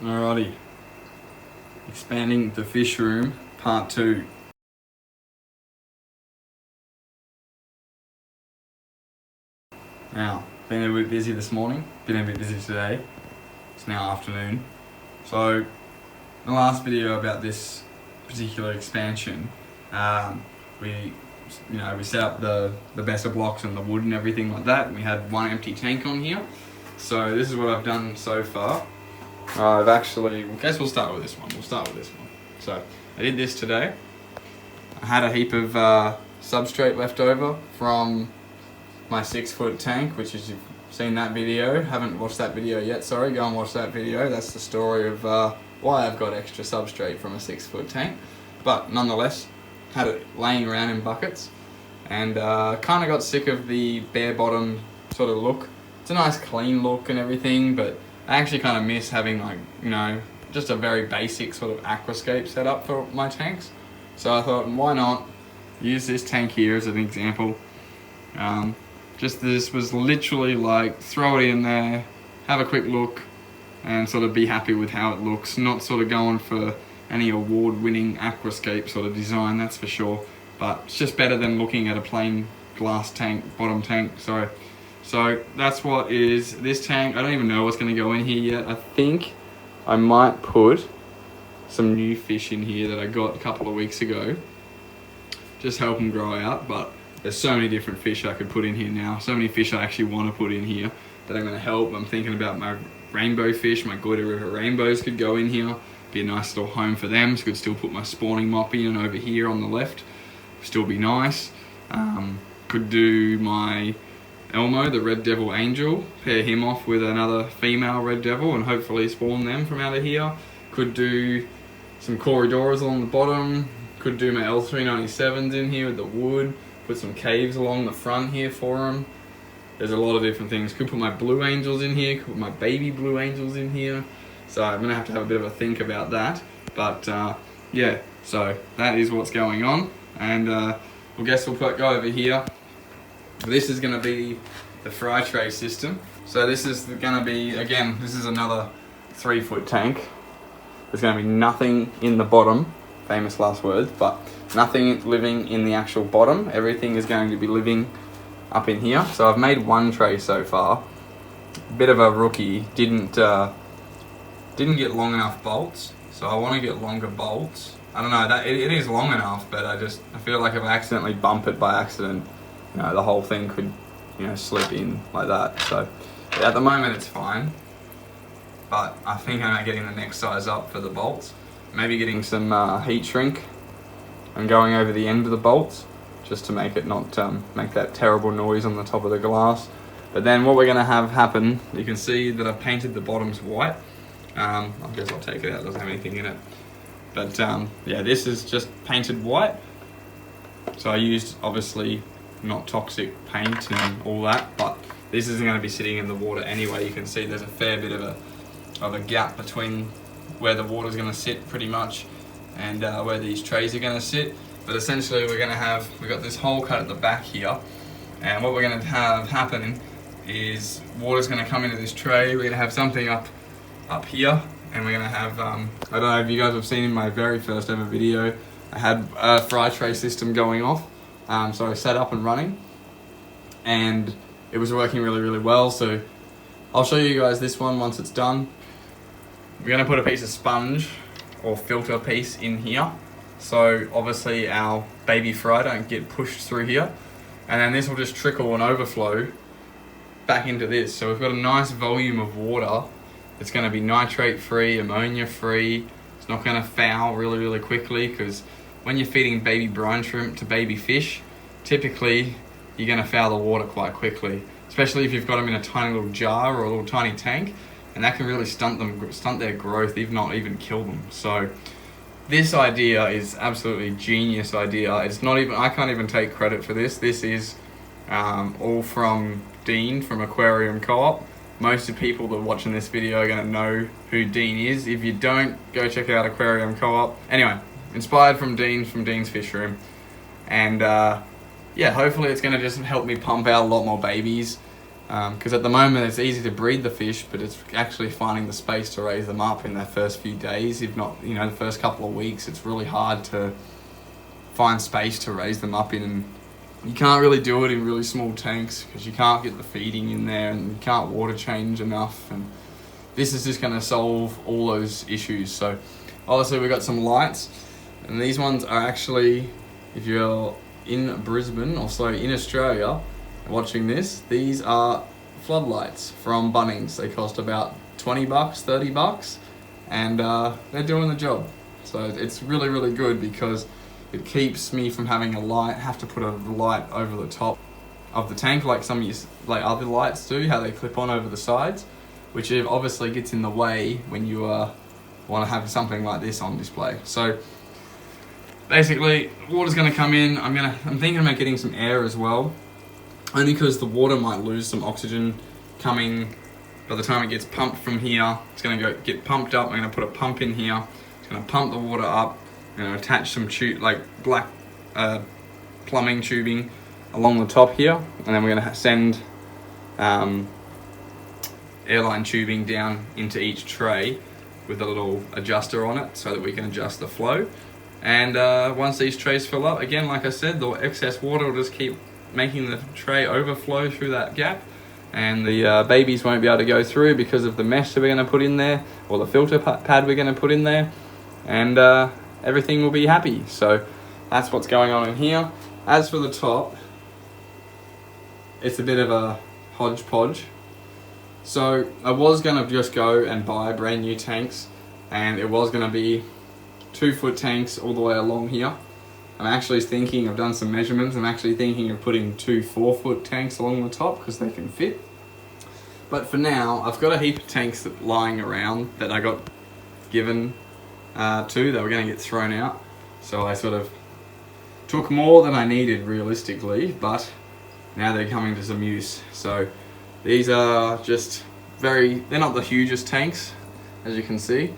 Alrighty, expanding the fish room, part 2. Now, been a bit busy this morning, been a bit busy today. It's now afternoon. So, in the last video about this particular expansion, we set up the better blocks and the wood and everything like that. We had one empty tank on here. So this is what I've done so far. I guess we'll start with this one. So I did this today. I had a heap of substrate left over from my 6-foot tank, which is, you've seen that video. Haven't watched that video yet, sorry, go and watch that video. That's the story of why I've got extra substrate from a 6-foot tank. But nonetheless, had it laying around in buckets, and kind of got sick of the bare bottom sort of look. It's a nice clean look and everything, but I actually kind of miss having, like, just a very basic sort of aquascape setup for my tanks. So I thought, why not use this tank here as an example. This was literally like, throw it in there, have a quick look, and sort of be happy with how it looks. Not sort of going for any award-winning aquascape sort of design, that's for sure. But it's just better than looking at a plain glass tank, bottom tank, sorry. So that's what is this tank. I don't even know what's going to go in here yet. I think I might put some new fish in here that I got a couple of weeks ago. Just help them grow out, but there's so many different fish I could put in here now. So many fish I actually want to put in here that I'm going to help. I'm thinking about my rainbow fish, my Goiter River rainbows could go in here. Be a nice little home for them. So I could still put my spawning moppy in over here on the left. Still be nice. Could do my Elmo, the Red Devil Angel, pair him off with another female Red Devil and hopefully spawn them from out of here. Could do some Corridoras along the bottom. Could do my L397s in here with the wood. Put some caves along the front here for them. There's a lot of different things. Could put my Blue Angels in here. Could put my baby Blue Angels in here. So I'm going to have a bit of a think about that. But yeah, so that is what's going on. And I guess we'll go over here. This is going to be the fry tray system. So this is going to be, again, this is another 3-foot tank. There's going to be nothing in the bottom, famous last words, but nothing living in the actual bottom. Everything is going to be living up in here. So I've made one tray so far. Bit of a rookie, didn't get long enough bolts. So I want to get longer bolts. I don't know, it is long enough, but I feel like if I accidentally bump it by accident, the whole thing could, slip in like that. So yeah, at the moment it's fine, but I think I'm getting the next size up for the bolts. Maybe getting some heat shrink and going over the end of the bolts, just to make it not make that terrible noise on the top of the glass. But then what we're going to have happen, you can see that I've painted the bottoms white. I guess I'll take it out, it doesn't have anything in it. But yeah, this is just painted white. So I used, obviously, not toxic paint and all that, but this isn't going to be sitting in the water anyway. You can see there's a fair bit of a gap between where the water's going to sit pretty much and where these trays are going to sit. But essentially we've got this hole cut at the back here, and what we're going to have happen is water's going to come into this tray. We're going to have something up here, and we're going to have, I don't know if you guys have seen in my very first ever video, I had a fry tray system going off. So I set up and running, and it was working really, really well. So I'll show you guys this one once it's done. We're going to put a piece of sponge or filter piece in here, so obviously our baby fry don't get pushed through here, and then this will just trickle and overflow back into this. So we've got a nice volume of water. It's going to be nitrate free, ammonia free. It's not going to foul really, really quickly, because when you're feeding baby brine shrimp to baby fish, typically you're going to foul the water quite quickly, especially if you've got them in a tiny little jar or a little tiny tank, and that can really stunt their growth, if not even kill them. So this idea is absolutely genius idea. It's not even, I can't even take credit for this. This is all from Dean from Aquarium Co-op. Most of the people that are watching this video are going to know who Dean is. If you don't, go check out Aquarium Co-op. Anyway, inspired from Dean's Fish Room. And yeah, hopefully it's going to just help me pump out a lot more babies. Because at the moment it's easy to breed the fish, but it's actually finding the space to raise them up in their first few days. If not, the first couple of weeks, it's really hard to find space to raise them up in. And you can't really do it in really small tanks because you can't get the feeding in there and you can't water change enough. And this is just going to solve all those issues. So obviously we've got some lights, and these ones are actually, if you're in Brisbane, or so in Australia, watching this, these are floodlights from Bunnings. They cost about 20 bucks, 30 bucks, and they're doing the job. So it's really, really good because it keeps me from having have to put a light over the top of the tank like like other lights do, how they clip on over the sides, which obviously gets in the way when you want to have something like this on display. So basically, water's going to come in. I'm thinking about getting some air as well, only because the water might lose some oxygen coming. By the time it gets pumped from here, it's going to get pumped up. I'm going to put a pump in here. It's going to pump the water up. I'm going to attach some black plumbing tubing along the top here, and then we're going to send airline tubing down into each tray with a little adjuster on it so that we can adjust the flow. And once these trays fill up, again, like I said, the excess water will just keep making the tray overflow through that gap, and the babies won't be able to go through because of the mesh that we're going to put in there, or the filter pad we're going to put in there, and everything will be happy. So that's what's going on in here. As for the top, it's a bit of a hodgepodge. So I was going to just go and buy brand new tanks, and it was going to be 2-foot tanks all the way along here. I'm actually thinking, I've done some measurements, I'm actually thinking of putting 2 4-foot tanks along the top because they can fit. But for now, I've got a heap of tanks lying around that I got given that were going to get thrown out. So I sort of took more than I needed realistically, but now they're coming to some use. So these are just they're not the hugest tanks, as you can see,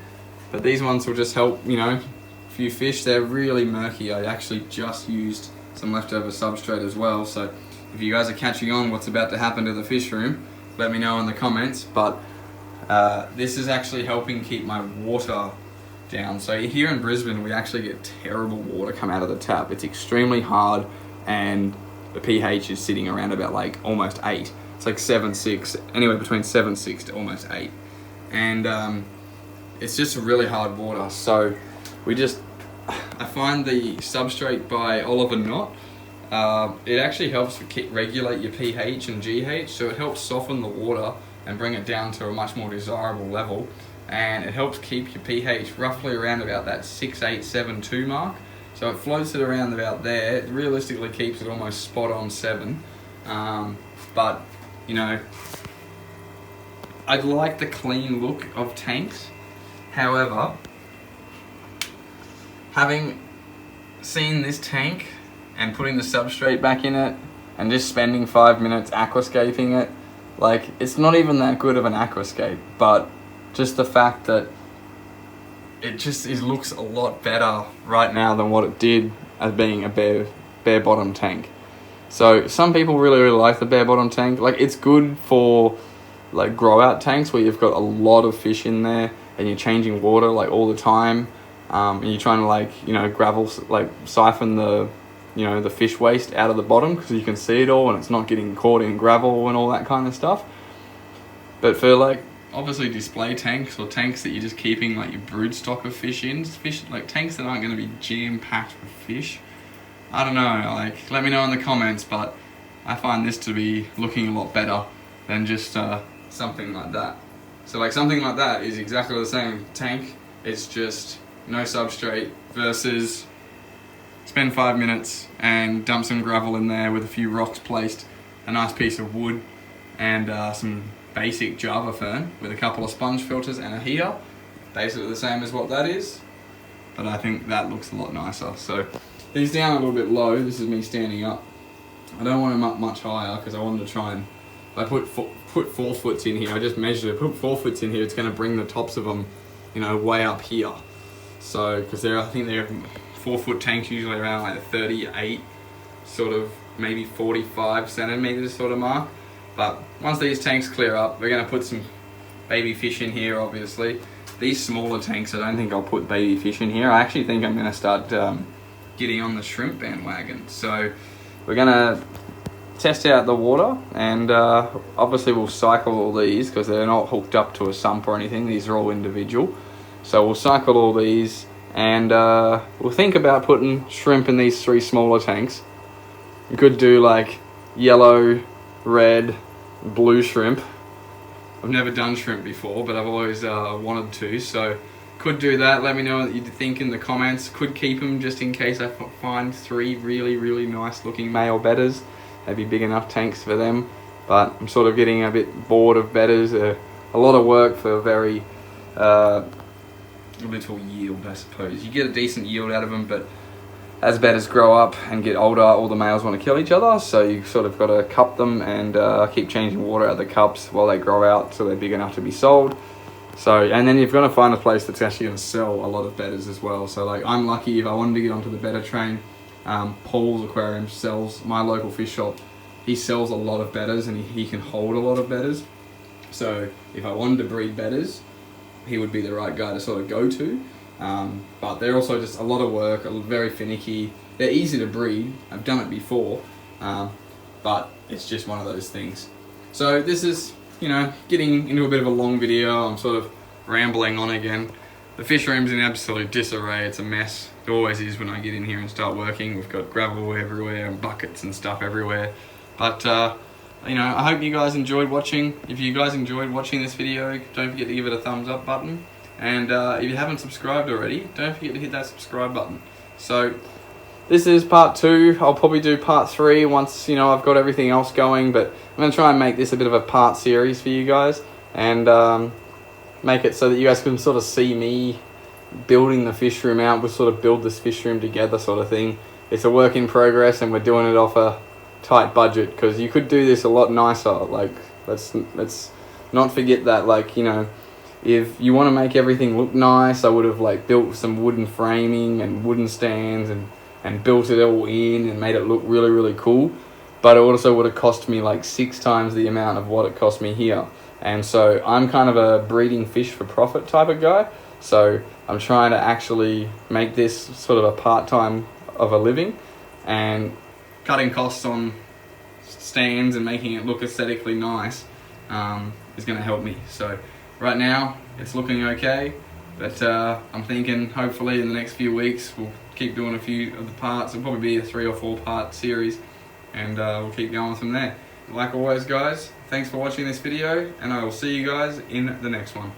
but these ones will just help, a few fish. They're really murky. I actually just used some leftover substrate as well, so if you guys are catching on what's about to happen to the fish room, let me know in the comments. But this is actually helping keep my water down. So here in Brisbane, we actually get terrible water come out of the tap. It's extremely hard, and the pH is sitting around about almost 8. It's 7.6, anywhere between 7.6 to almost 8. And it's just really hard water. So I find the substrate by Oliver Knott, it actually helps regulate your pH and GH, so it helps soften the water and bring it down to a much more desirable level, and it helps keep your pH roughly around about that 6.872 mark. So it floats it around about there. It realistically keeps it almost spot on 7. But I'd like the clean look of tanks. However, having seen this tank and putting the substrate back in it and just spending 5 minutes aquascaping it, it's not even that good of an aquascape, but just the fact that it looks a lot better right now than what it did as being a bare bottom tank. So some people really, really like the bare bottom tank. It's good for grow out tanks where you've got a lot of fish in there and you're changing water all the time, and you're trying to gravel, siphon the the fish waste out of the bottom because you can see it all and it's not getting caught in gravel and all that kind of stuff. But for obviously display tanks, or tanks that you're just keeping your brood stock of fish in, tanks that aren't going to be jam packed with fish, I don't know, let me know in the comments, but I find this to be looking a lot better than just something like that. So something like that is exactly the same tank, it's just no substrate, versus spend 5 minutes and dump some gravel in there with a few rocks placed, a nice piece of wood, and some basic Java fern with a couple of sponge filters and a heater. Basically the same as what that is, but I think that looks a lot nicer. So he's down a little bit low. This is me standing up. I don't want him up much higher because I wanted to try and, if I put 4 foots in here, I just measured it, put 4 foots in here, it's going to bring the tops of them, way up here. So, because I think they're 4-foot tanks usually around 38, sort of maybe 45 centimeters sort of mark. But once these tanks clear up, we're going to put some baby fish in here, obviously. These smaller tanks, I don't think I'll put baby fish in here. I actually think I'm going to start getting on the shrimp bandwagon. So we're going to test out the water, and obviously we'll cycle all these because they're not hooked up to a sump or anything. These are all individual. So we'll cycle all these, and we'll think about putting shrimp in these 3 smaller tanks. We could do like yellow, red, blue shrimp. I've never done shrimp before, but I've always wanted to, so could do that. Let me know what you think in the comments. Could keep them just in case I find 3 really nice looking male bedders. They'd be big enough tanks for them, but I'm sort of getting a bit bored of bedders. A lot of work for very little yield, I suppose. You get a decent yield out of them, but as bedders grow up and get older, all the males want to kill each other, so you sort of got to cup them and keep changing water out of the cups while they grow out so they're big enough to be sold. So, and then you've got to find a place that's actually going to sell a lot of bedders as well. So like, I'm lucky if I wanted to get onto the bedder train. Paul's Aquarium sells, my local fish shop, he sells a lot of bedders, and he can hold a lot of bedders. So if I wanted to breed bedders, he would be the right guy to sort of go to. But they're also just a lot of work, very finicky. They're easy to breed. I've done it before, but it's just one of those things. So this is, you know, getting into a bit of a long video. I'm sort of rambling on again. The fish room's in absolute disarray. It's a mess. It always is when I get in here and start working. We've got gravel everywhere and buckets and stuff everywhere. But you know, I hope you guys enjoyed watching. If you guys enjoyed watching this video, don't forget to give it a thumbs up button. And if you haven't subscribed already, don't forget to hit that subscribe button. So this is part 2. I'll probably do part 3 once, you know, I've got everything else going. But I'm going to try and make this a bit of a part series for you guys, and make it so that you guys can sort of see me building the fish room out. We'll sort of build this fish room together, sort of thing. It's a work in progress, and we're doing it off a tight budget, because you could do this a lot nicer. Like, let's not forget that, like, you know, if you want to make everything look nice, I would have like built some wooden framing and wooden stands and built it all in and made it look really cool. But it also would have cost me like 6 times the amount of what it cost me here. And so I'm kind of a breeding fish for profit type of guy. So I'm trying to actually make this sort of a part-time of a living, and cutting costs on stands and making it look aesthetically nice is going to help me. So right now it's looking okay, but I'm thinking hopefully in the next few weeks we'll keep doing a few of the parts. It'll probably be a 3 or 4 part series, and we'll keep going from there. Like always, guys, thanks for watching this video, and I will see you guys in the next one.